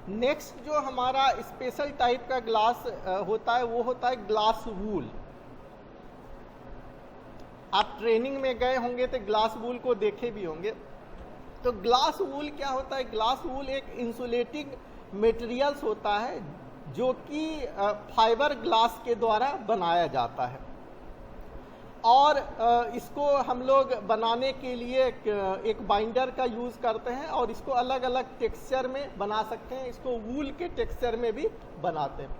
Next जो हमारा special type का ग्लास होता है वो होता है ग्लास वूल। आप ट्रेनिंग में गए होंगे तो ग्लास वूल को देखे भी होंगे। तो ग्लास वूल क्या होता है? ग्लास वूल एक इंसुलेटिंग मटेरियल्स होता है जो कि फाइबर ग्लास के द्वारा बनाया जाता है, और इसको हम लोग बनाने के लिए एक बाइंडर का यूज़ करते हैं, और इसको अलग अलग टेक्सचर में बना सकते हैं। इसको वूल के टेक्सचर में भी बनाते हैं।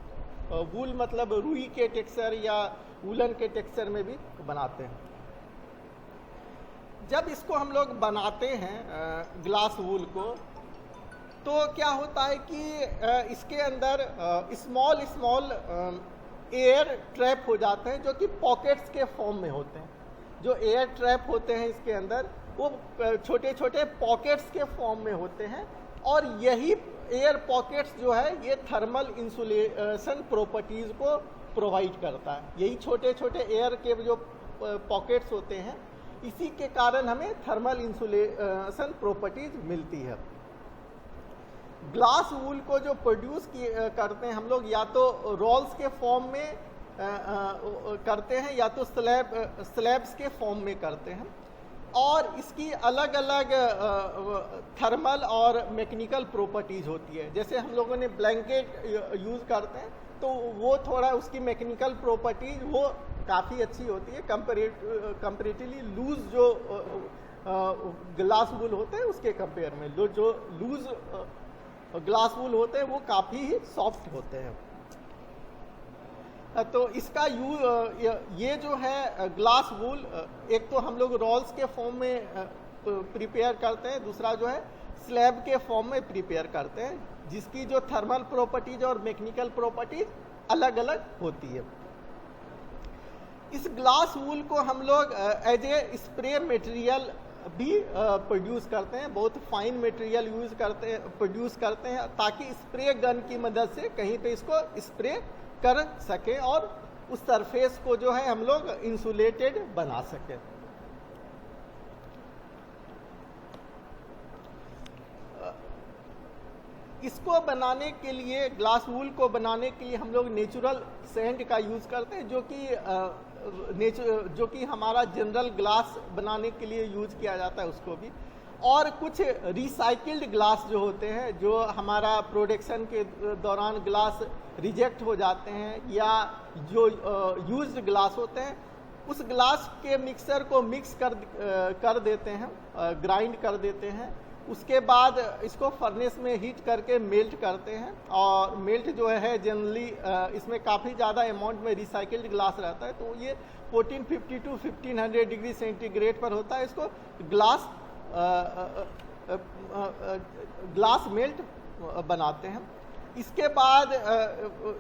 वूल मतलब रुई के टेक्सचर या वूलन के टेक्सचर में भी बनाते हैं। जब इसको हम लोग बनाते हैं ग्लास वूल को, तो क्या होता है कि इसके अंदर स्मॉल स्मॉल एयर ट्रैप हो जाते हैं, जो कि पॉकेट्स के फॉर्म में होते हैं। जो एयर ट्रैप होते हैं इसके अंदर, वो छोटे छोटे पॉकेट्स के फॉर्म में होते हैं, और यही एयर पॉकेट्स जो है ये थर्मल इंसुलेशन प्रॉपर्टीज़ को प्रोवाइड करता है। यही छोटे छोटे एयर के जो पॉकेट्स होते हैं, इसी के कारण हमें थर्मल इंसुलेशन प्रॉपर्टीज मिलती है। ग्लास वूल को जो प्रोड्यूस करते हैं हम लोग, या तो रोल्स के फॉर्म में करते हैं, या तो स्लैब्स के फॉर्म में करते हैं, और इसकी अलग अलग थर्मल और मैकेनिकल प्रॉपर्टीज होती है। जैसे हम लोगों ने ब्लैंकेट यूज़ करते हैं, तो वो थोड़ा उसकी मैकेनिकल प्रॉपर्टीज वो काफ़ी अच्छी होती है कंपेरेटिवली लूज जो ग्लास वूल होते हैं उसके कंपेयर में। जो लूज ग्लास वूल होते हैं वो काफ़ी ही सॉफ्ट होते हैं। तो इसका ये जो है ग्लास वूल, एक तो हम लोग रोल्स के फॉर्म में प्रिपेयर करते हैं, दूसरा जो है स्लैब के फॉर्म में प्रिपेयर करते हैं, जिसकी जो थर्मल प्रॉपर्टीज और मैकेनिकल प्रॉपर्टीज अलग अलग होती है। इस ग्लास वूल को हम लोग एज ए स्प्रे मटेरियल भी प्रोड्यूस करते हैं। बहुत फाइन मटेरियल प्रोड्यूस करते हैं, ताकि स्प्रे गन की मदद से कहीं पे इसको स्प्रे कर सके और उस सरफेस को जो है हम लोग इंसुलेटेड बना सके। इसको बनाने के लिए, ग्लास वूल को बनाने के लिए हम लोग नेचुरल सैंड का यूज़ करते हैं, जो कि हमारा जनरल ग्लास बनाने के लिए यूज किया जाता है उसको भी। और कुछ रिसाइकिल्ड ग्लास जो होते हैं, जो हमारा प्रोडक्शन के दौरान ग्लास रिजेक्ट हो जाते हैं, या जो यूज्ड ग्लास होते हैं, उस ग्लास के मिक्सर को मिक्स कर देते हैं, ग्राइंड कर देते हैं। उसके बाद इसको फर्नेस में हीट करके मेल्ट करते हैं, और मेल्ट जो है जनरली इसमें काफ़ी ज़्यादा अमाउंट में रिसाइकिल्ड ग्लास रहता है, तो ये 1450 to 1500 डिग्री सेंटीग्रेड पर होता है। इसको ग्लास मेल्ट बनाते हैं। इसके बाद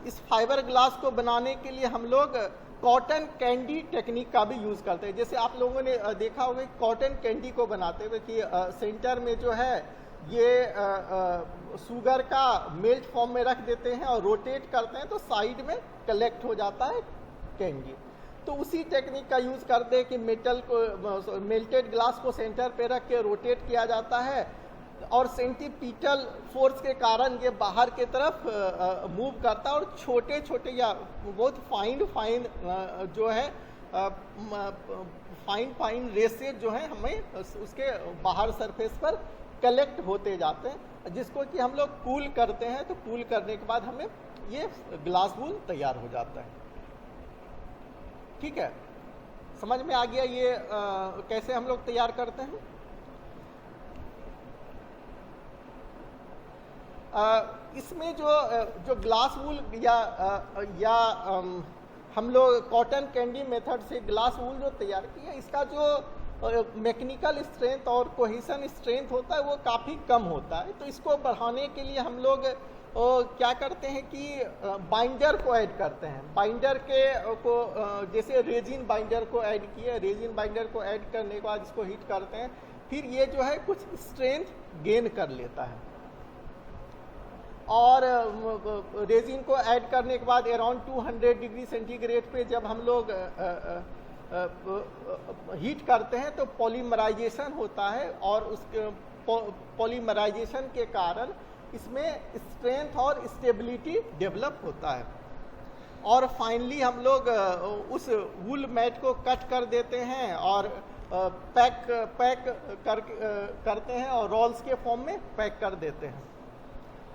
इस फाइबर ग्लास को बनाने के लिए हम लोग कॉटन कैंडी टेक्निक का भी यूज़ करते हैं। जैसे आप लोगों ने देखा होगा कॉटन कैंडी को बनाते हुए कि सेंटर में जो है ये शुगर का मेल्ट फॉर्म में रख देते हैं और रोटेट करते हैं, तो साइड में कलेक्ट हो जाता है कैंडी। तो उसी टेक्निक का यूज़ करते हैं कि मेल्टेड ग्लास को सेंटर पे रख के रोटेट किया जाता है, और सेंटीपीटल फोर्स के कारण ये बाहर के तरफ मूव करता है, और छोटे छोटे या बहुत फाइन जो है फाइन रेसेज जो है हमें उसके बाहर सरफेस पर कलेक्ट होते जाते हैं, जिसको कि हम लोग कूल करते हैं। तो कूल करने के बाद हमें ये ग्लास वूल तैयार हो जाता है। ठीक है, समझ में आ गया ये कैसे हम लोग तैयार करते हैं। इसमें जो ग्लास वूल या हम लोग कॉटन कैंडी मेथड से ग्लास वूल जो तैयार किया, इसका जो मैकेनिकल स्ट्रेंथ और कोहेशन स्ट्रेंथ होता है वो काफ़ी कम होता है। तो इसको बढ़ाने के लिए हम लोग क्या करते हैं कि बाइंडर को ऐड करते हैं। बाइंडर को जैसे रेजिन बाइंडर को ऐड किए, रेजिन बाइंडर को ऐड करने के बाद इसको हीट करते हैं, फिर ये जो है कुछ स्ट्रेंथ गेन कर लेता है। और रेजिन को ऐड करने के बाद अराउंड 200 डिग्री सेंटीग्रेड पे जब हम लोग हीट करते हैं तो पॉलीमराइजेशन होता है, और उस पॉलीमराइजेशन के कारण इसमें स्ट्रेंथ और स्टेबिलिटी डेवलप होता है। और फाइनली हम लोग उस वूल मैट को कट कर देते हैं और पैक करते हैं और रोल्स के फॉर्म में पैक कर देते हैं।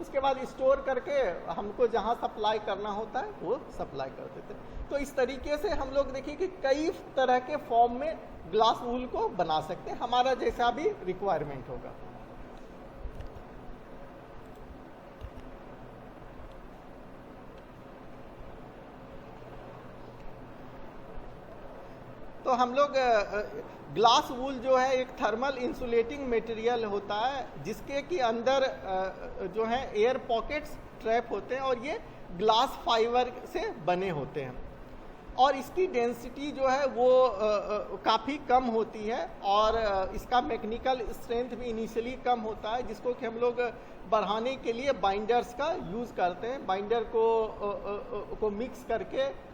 उसके बाद स्टोर करके हमको जहाँ सप्लाई करना होता है वो सप्लाई कर देते हैं। तो इस तरीके से हम लोग देखिए कि कई तरह के फॉर्म में ग्लास वूल को बना सकते हैं, हमारा जैसा भी रिक्वायरमेंट होगा। तो हम लोग ग्लास वूल जो है एक थर्मल इंसुलेटिंग मटेरियल होता है, जिसके कि अंदर जो है एयर पॉकेट्स ट्रैप होते हैं और ये ग्लास फाइबर से बने होते हैं। और इसकी डेंसिटी जो है वो काफ़ी कम होती है और इसका मैकेनिकल स्ट्रेंथ भी इनिशियली कम होता है, जिसको कि हम लोग बढ़ाने के लिए बाइंडर्स का यूज़ करते हैं। बाइंडर को मिक्स करके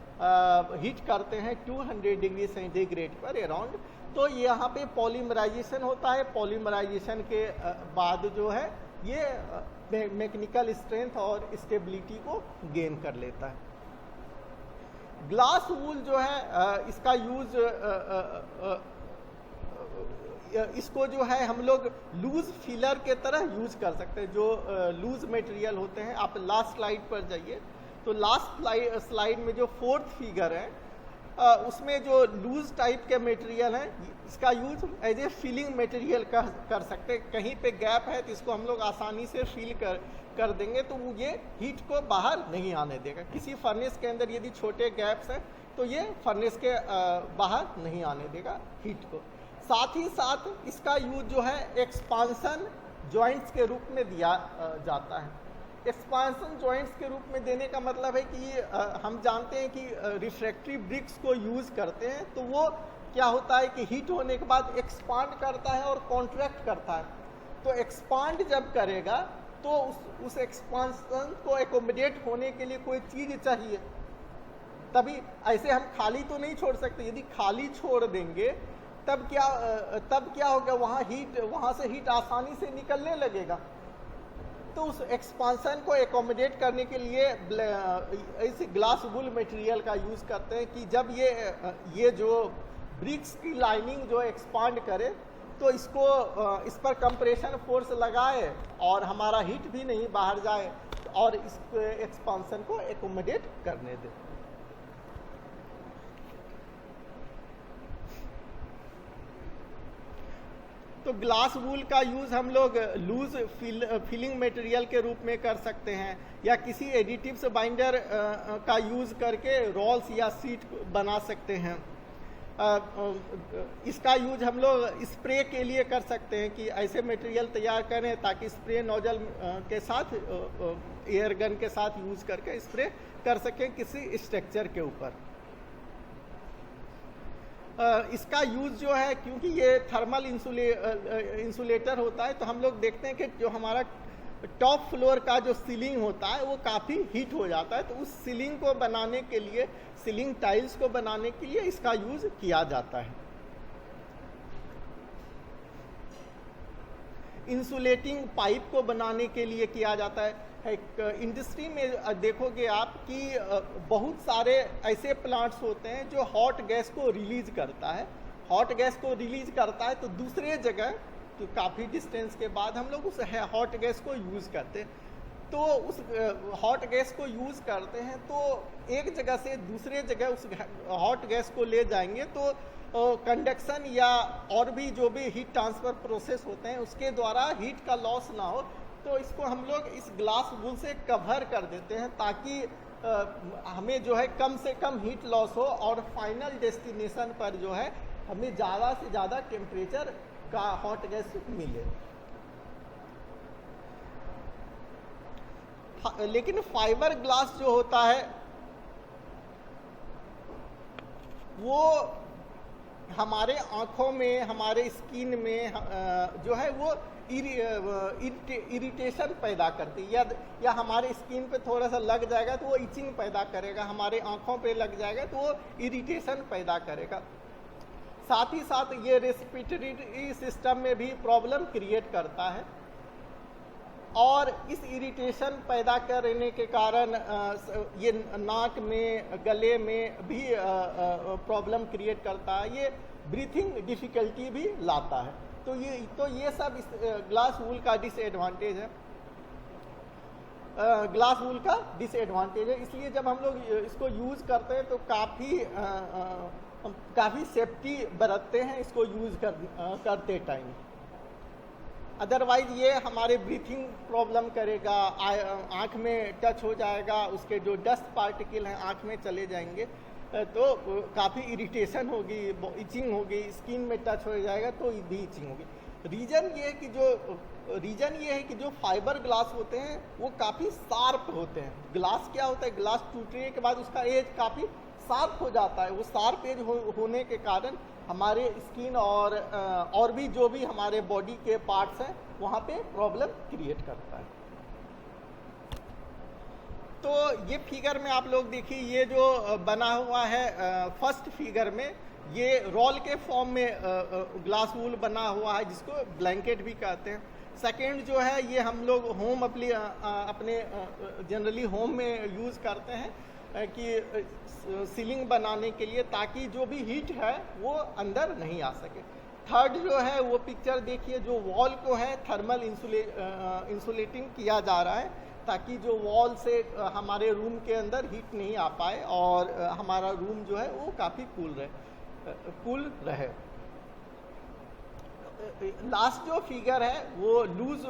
हीट करते हैं 200 डिग्री सेंटीग्रेड पर अराउंड। तो यहाँ पे पॉलीमराइजेशन होता है। पॉलीमराइजेशन के बाद जो है ये मैकेनिकल स्ट्रेंथ और स्टेबिलिटी को गेन कर लेता है। ग्लास वूल जो है इसका यूज इसको जो है हम लोग लूज फिलर के तरह यूज कर सकते हैं। जो लूज मटेरियल होते हैं, आप लास्ट स्लाइड पर जाइए तो लास्ट स्लाइड में जो 4th फिगर है उसमें जो लूज टाइप के मटेरियल है इसका use as a filling material कर सकते हैं। कहीं पे गैप है तो इसको हम लोग आसानी से फिल कर देंगे तो ये हीट को बाहर नहीं आने देगा। किसी फर्नेस के अंदर यदि छोटे गैप्स हैं तो ये फर्नेस के बाहर नहीं आने देगा हीट को। साथ ही साथ इसका यूज जो है एक्सपांसन जॉइंट्स के रूप में दिया जाता है। एक्सपांसन जॉइंट्स के रूप में देने का मतलब है कि हम जानते हैं कि रिफ्रैक्टरी ब्रिक्स को यूज करते हैं तो वो क्या होता है कि हीट होने के बाद एक्सपांड करता है और कॉन्ट्रैक्ट करता है। तो एक्सपांड जब करेगा तो उस एक्सपांसन को एकोमोडेट होने के लिए कोई चीज चाहिए, तभी ऐसे हम खाली तो नहीं छोड़ सकते। यदि खाली छोड़ देंगे तब क्या होगा, वहाँ से हीट आसानी से निकलने लगेगा। तो उस एक्सपांसन को एकोमोडेट करने के लिए ऐसे ग्लास वूल मटेरियल का यूज़ करते हैं कि जब ये जो ब्रिक्स की लाइनिंग जो एक्सपांड करे तो इस पर कंप्रेशन फोर्स लगाए और हमारा हीट भी नहीं बाहर जाए और इस एक्सपांसन को एकोमोडेट करने दे। तो ग्लास वूल का यूज़ हम लोग लूज फिलिंग मटेरियल के रूप में कर सकते हैं या किसी एडिटिव्स बाइंडर का यूज़ करके रोल्स या सीट बना सकते हैं। इसका यूज हम लोग स्प्रे के लिए कर सकते हैं कि ऐसे मटेरियल तैयार करें ताकि स्प्रे नोजल के साथ एयर गन के साथ यूज करके स्प्रे कर सकें किसी स्ट्रक्चर के ऊपर। इसका यूज जो है क्योंकि ये थर्मल इंसुलेटर होता है तो हम लोग देखते हैं कि जो हमारा टॉप फ्लोर का जो सीलिंग होता है वो काफ़ी हीट हो जाता है। तो उस सीलिंग को बनाने के लिए, सीलिंग टाइल्स को बनाने के लिए इसका यूज किया जाता है। इंसुलेटिंग पाइप को बनाने के लिए किया जाता है। इंडस्ट्री में देखोगे आप कि बहुत सारे ऐसे प्लांट्स होते हैं जो हॉट गैस को रिलीज करता है। हॉट गैस को रिलीज करता है तो दूसरे जगह तो काफ़ी डिस्टेंस के बाद हम लोग उस हॉट गैस को यूज़ करते हैं। तो उस हॉट गैस को यूज़ करते हैं तो एक जगह से दूसरे जगह उस हॉट गैस को ले जाएंगे तो कंडक्शन या और भी जो भी हीट ट्रांसफ़र प्रोसेस होते हैं उसके द्वारा हीट का लॉस ना हो। तो इसको हम लोग इस ग्लास वूल से कवर कर देते हैं ताकि हमें जो है कम से कम हीट लॉस हो और फाइनल डेस्टिनेशन पर जो है हमें ज़्यादा से ज़्यादा टेम्परेचर का हॉट गैस मिले। लेकिन फाइबर ग्लास जो होता है वो हमारे आँखों में, हमारे स्किन में जो है वो इरिटेशन पैदा करती है या हमारे स्किन पे थोड़ा सा लग जाएगा तो वो इचिंग पैदा करेगा, हमारे आँखों पे लग जाएगा तो वो इरिटेशन पैदा करेगा। साथ ही साथ ये रेस्पिरेटरी सिस्टम में भी प्रॉब्लम क्रिएट करता है। और इस इरिटेशन पैदा करने के कारण ये नाक में, गले में भी प्रॉब्लम क्रिएट करता है, ये ब्रीथिंग डिफिकल्टी भी लाता है। तो ये सब इस ग्लास वूल का डिसएडवांटेज है, ग्लास वूल का डिसएडवांटेज है। इसलिए जब हम लोग इसको यूज़ करते हैं तो काफ़ी सेफ्टी बरतते हैं इसको यूज़ करते टाइम। अदरवाइज ये हमारे ब्रीथिंग प्रॉब्लम करेगा, आँख में टच हो जाएगा, उसके जो डस्ट पार्टिकल हैं आँख में चले जाएंगे, तो काफ़ी इरिटेशन होगी, इचिंग होगी, स्किन में टच हो जाएगा तो भी इचिंग होगी। रीज़न ये है कि जो फाइबर ग्लास होते हैं वो काफ़ी शार्प होते हैं। ग्लास क्या होता है, ग्लास टूटने के बाद उसका एज काफ़ी शार्प हो जाता है। वो शार्प एज होने के कारण हमारे स्किन और भी जो भी हमारे बॉडी के पार्ट्स हैं वहाँ पे प्रॉब्लम क्रिएट करता है। तो ये फिगर में आप लोग देखिए, ये जो बना हुआ है फर्स्ट फिगर में, ये रोल के फॉर्म में ग्लास वूल बना हुआ है जिसको ब्लैंकेट भी कहते हैं। सेकेंड जो है ये हम लोग अपने जनरली होम में यूज़ करते हैं कि सीलिंग बनाने के लिए, ताकि जो भी हीट है वो अंदर नहीं आ सके। थर्ड जो है वो पिक्चर देखिए, जो वॉल को है थर्मल इंसुलेटिंग किया जा रहा है ताकि जो वॉल से हमारे रूम के अंदर हीट नहीं आ पाए और हमारा रूम जो है वो काफ़ी कूल रहे। लास्ट जो फिगर है वो लूज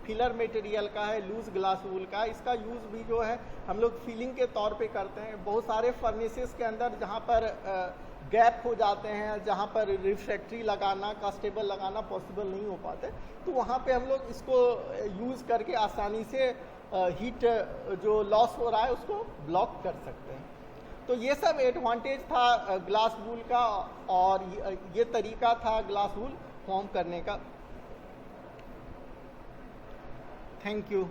फिलर मटेरियल का है, लूज ग्लास वूल का। इसका यूज़ भी जो है हम लोग फिलिंग के तौर पे करते हैं। बहुत सारे फर्नेसेस के अंदर जहाँ पर गैप हो जाते हैं, जहाँ पर रिफ्रैक्ट्री लगाना, कास्टेबल लगाना पॉसिबल नहीं हो पाते, तो वहाँ पे हम लोग इसको यूज़ करके आसानी से हीट जो लॉस हो रहा है उसको ब्लॉक कर सकते हैं। तो ये सब एडवांटेज था ग्लास वूल का और ये तरीका था ग्लास वूल फॉर्म करने का। Thank you.